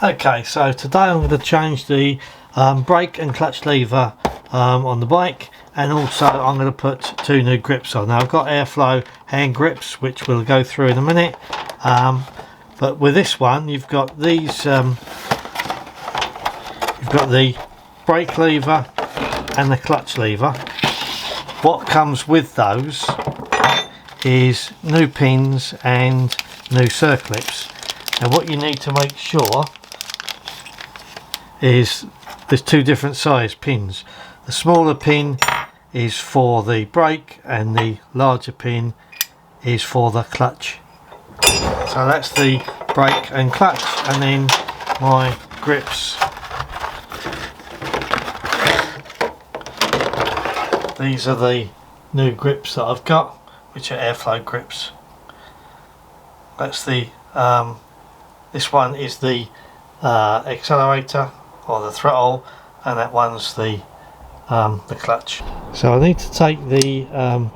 Okay, so today I'm going to change the brake and clutch lever on the bike, and also I'm going to put two new grips on. Now I've got airflow hand grips which we'll go through in a minute, but with this one you've got these, you've got the brake lever and the clutch lever. What comes with those is new pins and new circlips. Now what you need to make sure is there's two different size pins. The smaller pin is for the brake and the larger pin is for the clutch. So that's the brake and clutch, and then my grips. These are the new grips that I've got, which are airflow grips. That's the this one is the accelerator or the throttle, and that one's the clutch. So I need to take the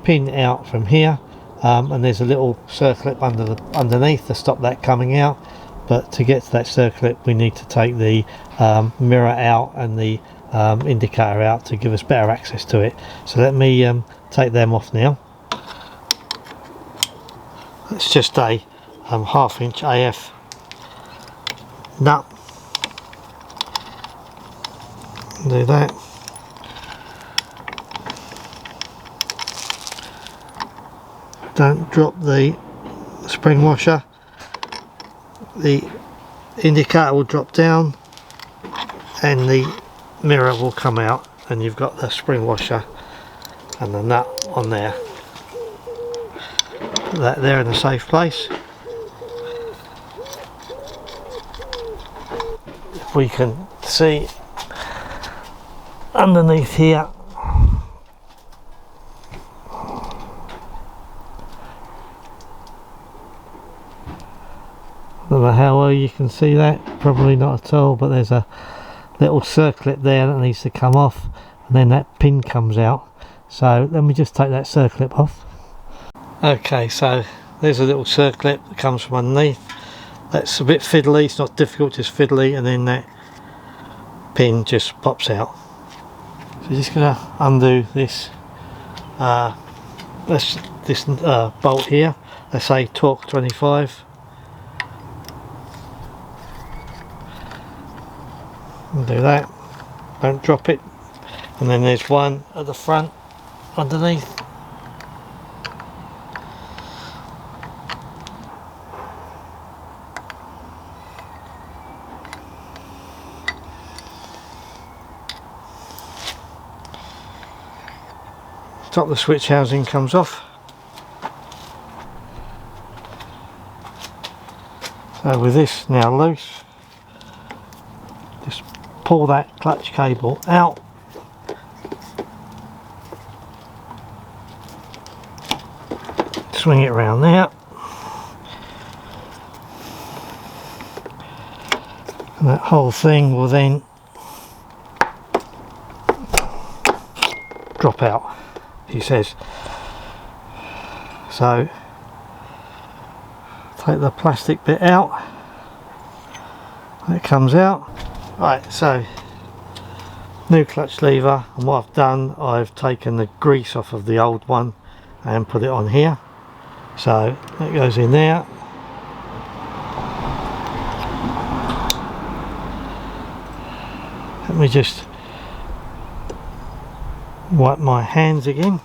pin out from here, and there's a little circlip underneath to stop that coming out, but to get to that circlip we need to take the mirror out and the indicator out to give us better access to it. So let me take them off now. It's just a half-inch AF nut. Do that. Don't drop the spring washer. The indicator will drop down and the mirror will come out, and you've got the spring washer and the nut on there. Put that there in a safe place. If we can see underneath here, I don't know how well you can see that, probably not at all, but there's a little circlip there that needs to come off, and then that pin comes out. So let me just take that circlip off. Okay, so there's a little circlip that comes from underneath. That's a bit fiddly, it's not difficult, just fiddly, and then that pin just pops out. So just going to undo this bolt here. Let's say torque 25. Do that, don't drop it, and then there's one at the front underneath. Top of the switch housing comes off. So with this now loose, just pull that clutch cable out, swing it around there, and that whole thing will then drop out, he says. So take the plastic bit out, it comes out. Right, so new clutch lever, and what I've done, I've taken the grease off of the old one and put it on here. So that goes in there. Let me just wipe my hands again.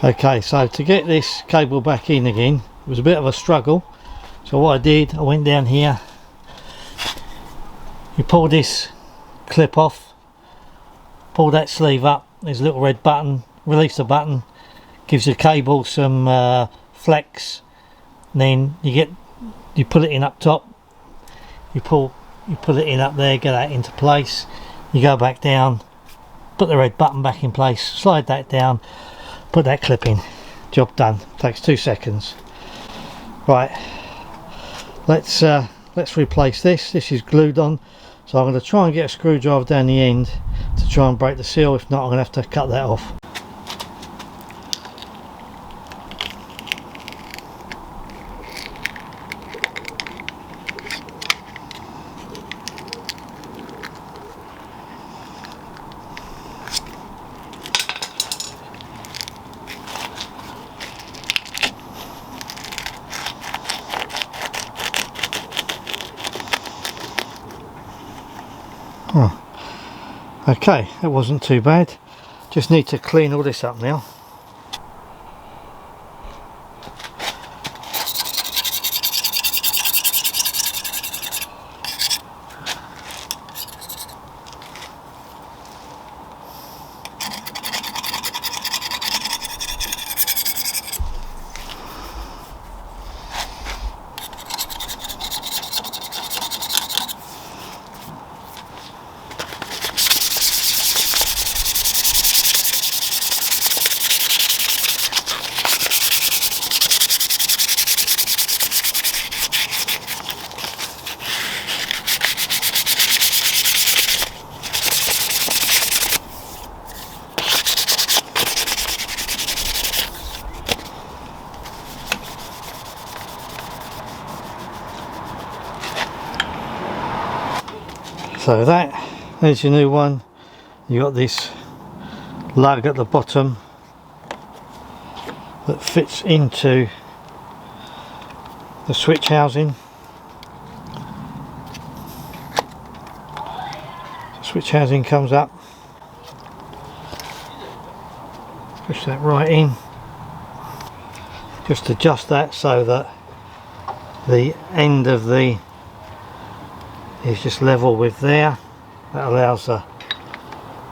Okay, so to get this cable back in again, it was a bit of a struggle. So what I did, I went down here, you pull this clip off, pull that sleeve up, there's a little red button, release the button, gives the cable some flex, and then you put it in up top, you put it in up there, get that into place, you go back down, put the red button back in place, slide that down, put that clip in, job done. Takes 2 seconds. Right, let's replace this. This is glued on, so I'm going to try and get a screwdriver down the end to try and break the seal. If not, I'm going to have to cut that off. Okay, that wasn't too bad. Just need to clean all this up now. So there's your new one. You got this lug at the bottom that fits into the switch housing. The switch housing comes up, push that right in, just adjust that so that the end of the is just level with there. That allows the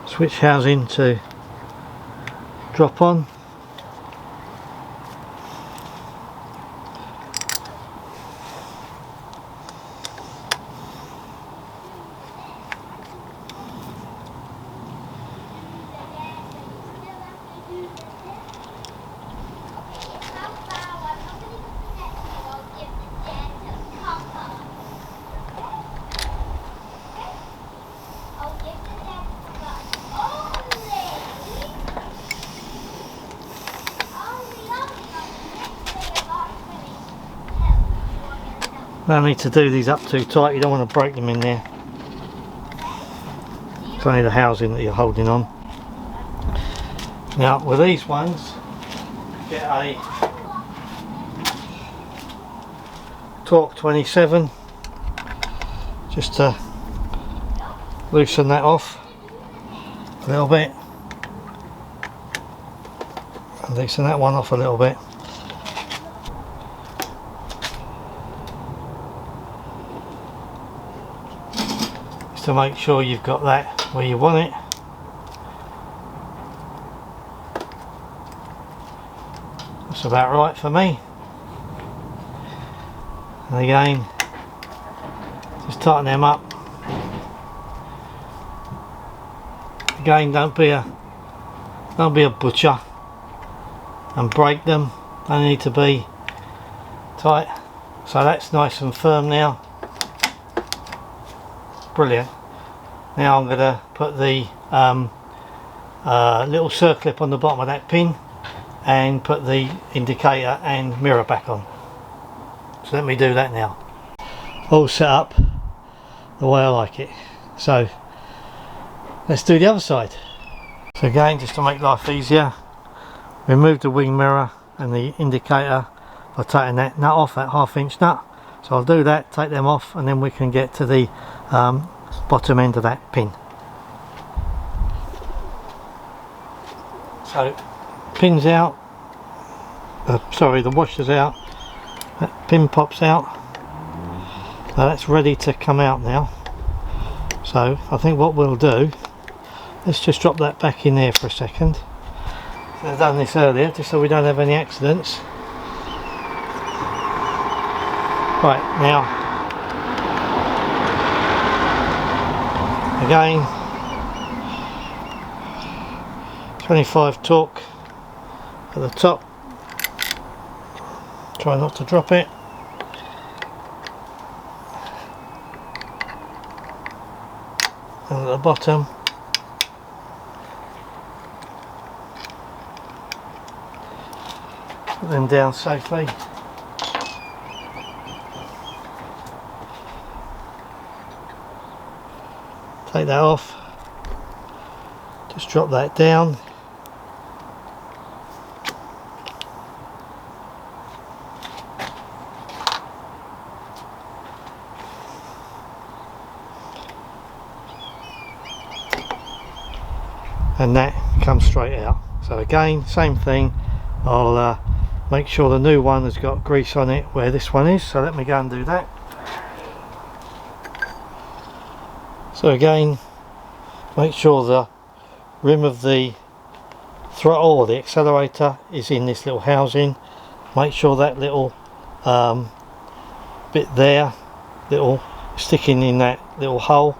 switch housing to drop on. No need to do these up too tight, you don't want to break them in there. It's only the housing that you're holding on. Now with these ones, get a torque 27 just to loosen that off a little bit, and loosen that one off a little bit. To make sure you've got that where you want it. That's about right for me. And again, just tighten them up. Again, don't be a butcher and break them. They need to be tight. So that's nice and firm now. Brilliant. Now I'm going to put the little circlip on the bottom of that pin and put the indicator and mirror back on. So let me do that now. All set up the way I like it. So let's do the other side. So again, just to make life easier, remove the wing mirror and the indicator by taking that nut off, that 1/2 inch nut. So I'll do that, take them off, and then we can get to the bottom end of that pin. So pin's out, sorry, the washer's out, that pin pops out, so that's ready to come out now. So I think what we'll do, let's just drop that back in there for a second. I've done this earlier just so we don't have any accidents. Right, now Again, 25 torque at the top, try not to drop it. And at the bottom, put them down safely. Take that off, just drop that down. And that comes straight out. So again, same thing, I'll make sure the new one has got grease on it where this one is, so let me go and do that. So again, make sure the rim of the throttle or the accelerator is in this little housing. Make sure that little bit there, little sticking in that little hole,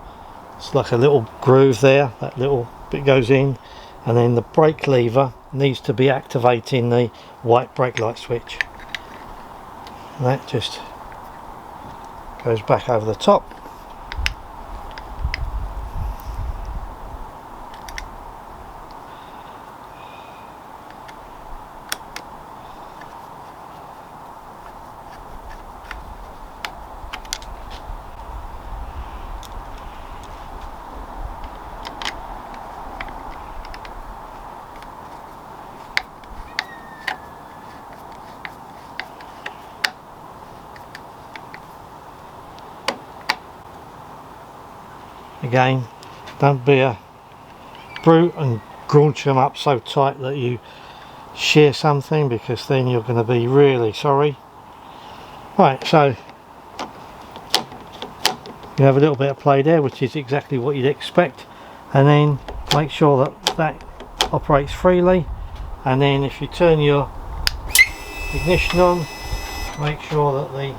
it's like a little groove there, that little bit goes in, and then the brake lever needs to be activating the white brake light switch, and that just goes back over the top. Again, don't be a brute and graunch them up so tight that you shear something, because then you're going to be really sorry. Right, so you have a little bit of play there, which is exactly what you'd expect, and then make sure that that operates freely, and then if you turn your ignition on, make sure that the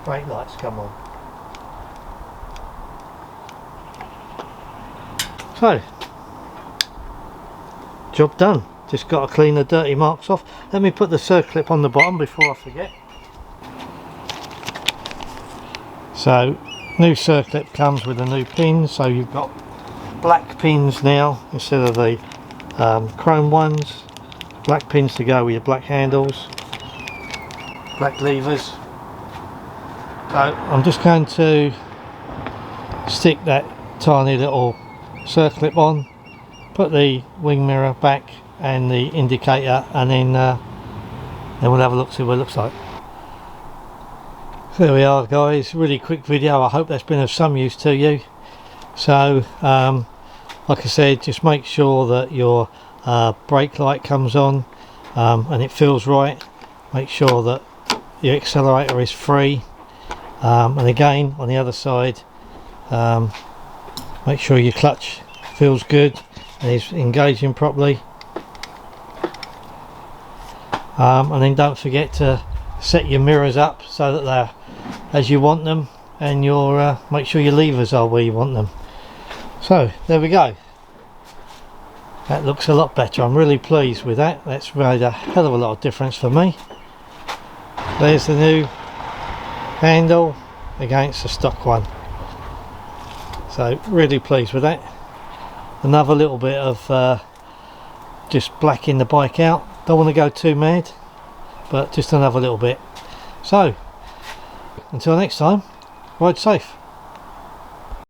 brake lights come on. So, job done. Just got to clean the dirty marks off. Let me put the circlip on the bottom before I forget. So, new circlip comes with a new pin, so you've got black pins now instead of the chrome ones. Black pins to go with your black handles, black levers. So I'm just going to stick that tiny little circlip on, put the wing mirror back and the indicator, and then we'll have a look, see what it looks like. So there we are, guys, really quick video. I hope that's been of some use to you. So like I said, just make sure that your brake light comes on and it feels right. Make sure that your accelerator is free, and again on the other side, make sure your clutch feels good and is engaging properly, and then don't forget to set your mirrors up so that they're as you want them, and your make sure your levers are where you want them. So there we go, that looks a lot better. I'm really pleased with that. That's made a hell of a lot of difference for me. There's the new handle against the stock one. So really pleased with that. Another little bit of just blacking the bike out. Don't want to go too mad, but just another little bit. So until next time, ride safe.